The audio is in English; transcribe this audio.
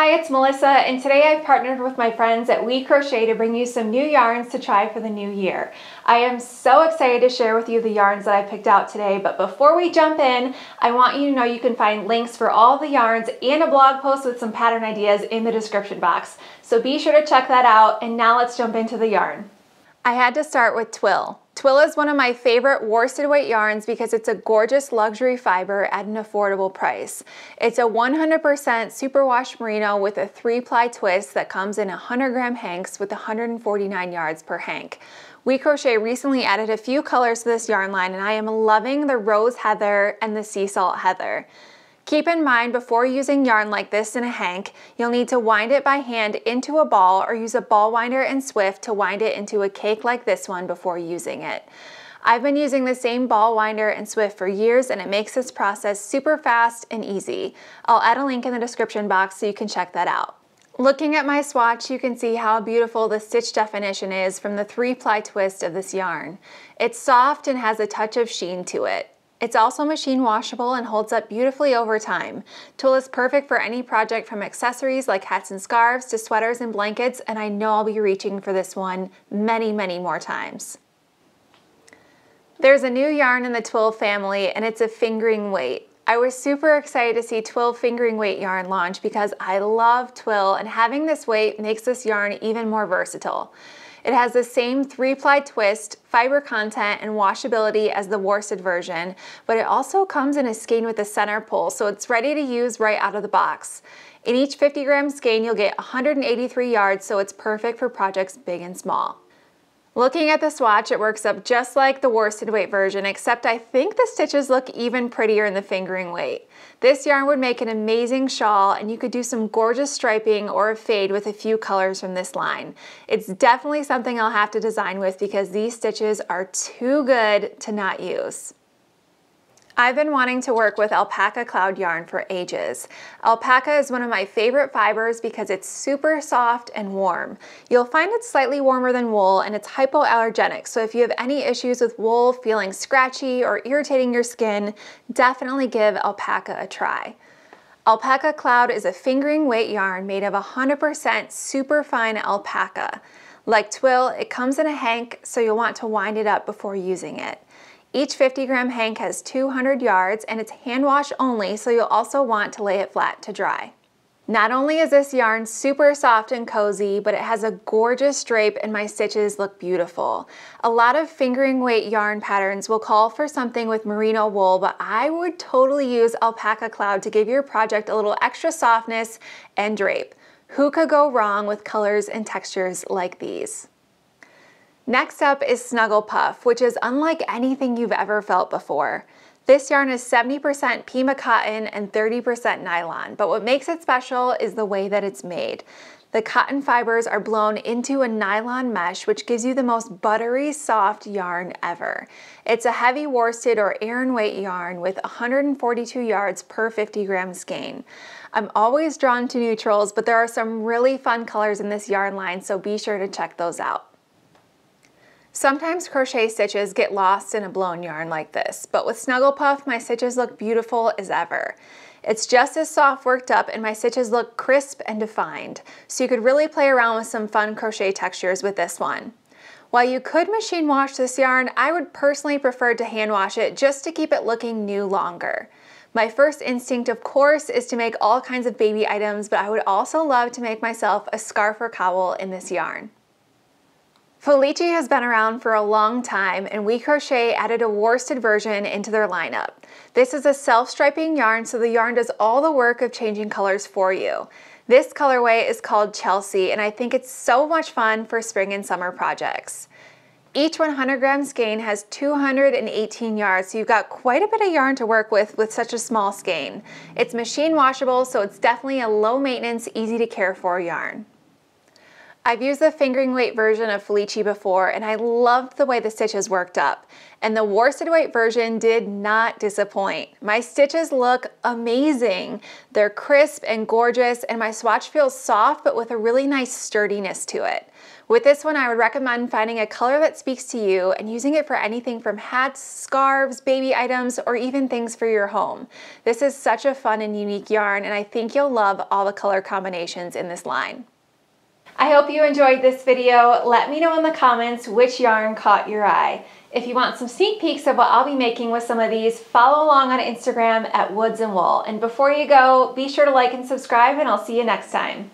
Hi, it's Melissa, and today I've partnered with my friends at WeCrochet to bring you some new yarns to try for the new year. I am so excited to share with you the yarns that I picked out today, but before we jump in, I want you to know you can find links for all the yarns and a blog post with some pattern ideas in the description box. So be sure to check that out, and now let's jump into the yarn. I had to start with Twill. Twill is one of my favorite worsted weight yarns because it's a gorgeous luxury fiber at an affordable price. It's a 100% superwash merino with a 3-ply twist that comes in 100-gram hanks with 149 yards per hank. WeCrochet recently added a few colors to this yarn line, and I am loving the rose heather and the sea salt heather. Keep in mind, before using yarn like this in a hank, you'll need to wind it by hand into a ball or use a ball winder and swift to wind it into a cake like this one before using it. I've been using the same ball winder and swift for years, and it makes this process super fast and easy. I'll add a link in the description box so you can check that out. Looking at my swatch, you can see how beautiful the stitch definition is from the 3-ply twist of this yarn. It's soft and has a touch of sheen to it. It's also machine washable and holds up beautifully over time. Twill is perfect for any project from accessories like hats and scarves to sweaters and blankets, and I know I'll be reaching for this one many, many more times. There's a new yarn in the Twill family, and it's a fingering weight. I was super excited to see Twill fingering weight yarn launch because I love Twill, and having this weight makes this yarn even more versatile. It has the same 3-ply twist, fiber content, and washability as the worsted version, but it also comes in a skein with a center pull, so it's ready to use right out of the box. In each 50-gram skein, you'll get 183 yards, so it's perfect for projects big and small. Looking at the swatch, it works up just like the worsted weight version, except I think the stitches look even prettier in the fingering weight. This yarn would make an amazing shawl, and you could do some gorgeous striping or a fade with a few colors from this line. It's definitely something I'll have to design with because these stitches are too good to not use. I've been wanting to work with Alpaca Cloud yarn for ages. Alpaca is one of my favorite fibers because it's super soft and warm. You'll find it's slightly warmer than wool, and it's hypoallergenic, so if you have any issues with wool feeling scratchy or irritating your skin, definitely give Alpaca a try. Alpaca Cloud is a fingering weight yarn made of 100% superfine alpaca. Like Twill, it comes in a hank, so you'll want to wind it up before using it. Each 50-gram hank has 200 yards, and it's hand wash only, so you'll also want to lay it flat to dry. Not only is this yarn super soft and cozy, but it has a gorgeous drape and my stitches look beautiful. A lot of fingering weight yarn patterns will call for something with merino wool, but I would totally use Alpaca Cloud to give your project a little extra softness and drape. Who could go wrong with colors and textures like these? Next up is Snuggle Puff, which is unlike anything you've ever felt before. This yarn is 70% Pima cotton and 30% nylon, but what makes it special is the way that it's made. The cotton fibers are blown into a nylon mesh, which gives you the most buttery, soft yarn ever. It's a heavy worsted or Aran weight yarn with 142 yards per 50-gram skein. I'm always drawn to neutrals, but there are some really fun colors in this yarn line, so be sure to check those out. Sometimes crochet stitches get lost in a blown yarn like this, but with Snuggle Puff, my stitches look beautiful as ever. It's just as soft worked up, and my stitches look crisp and defined, so you could really play around with some fun crochet textures with this one. While you could machine wash this yarn, I would personally prefer to hand wash it just to keep it looking new longer. My first instinct, of course, is to make all kinds of baby items, but I would also love to make myself a scarf or cowl in this yarn. Felici has been around for a long time, and WeCrochet added a worsted version into their lineup. This is a self-striping yarn, so the yarn does all the work of changing colors for you. This colorway is called Chelsea, and I think it's so much fun for spring and summer projects. Each 100-gram skein has 218 yards, so you've got quite a bit of yarn to work with such a small skein. It's machine washable, so it's definitely a low-maintenance, easy-to-care-for yarn. I've used the fingering weight version of Felici before, and I loved the way the stitches worked up. And the worsted weight version did not disappoint. My stitches look amazing. They're crisp and gorgeous, and my swatch feels soft, but with a really nice sturdiness to it. With this one, I would recommend finding a color that speaks to you and using it for anything from hats, scarves, baby items, or even things for your home. This is such a fun and unique yarn, and I think you'll love all the color combinations in this line. I hope you enjoyed this video. Let me know in the comments which yarn caught your eye. If you want some sneak peeks of what I'll be making with some of these, follow along on Instagram at Woods and Wool. And before you go, be sure to like and subscribe, and I'll see you next time.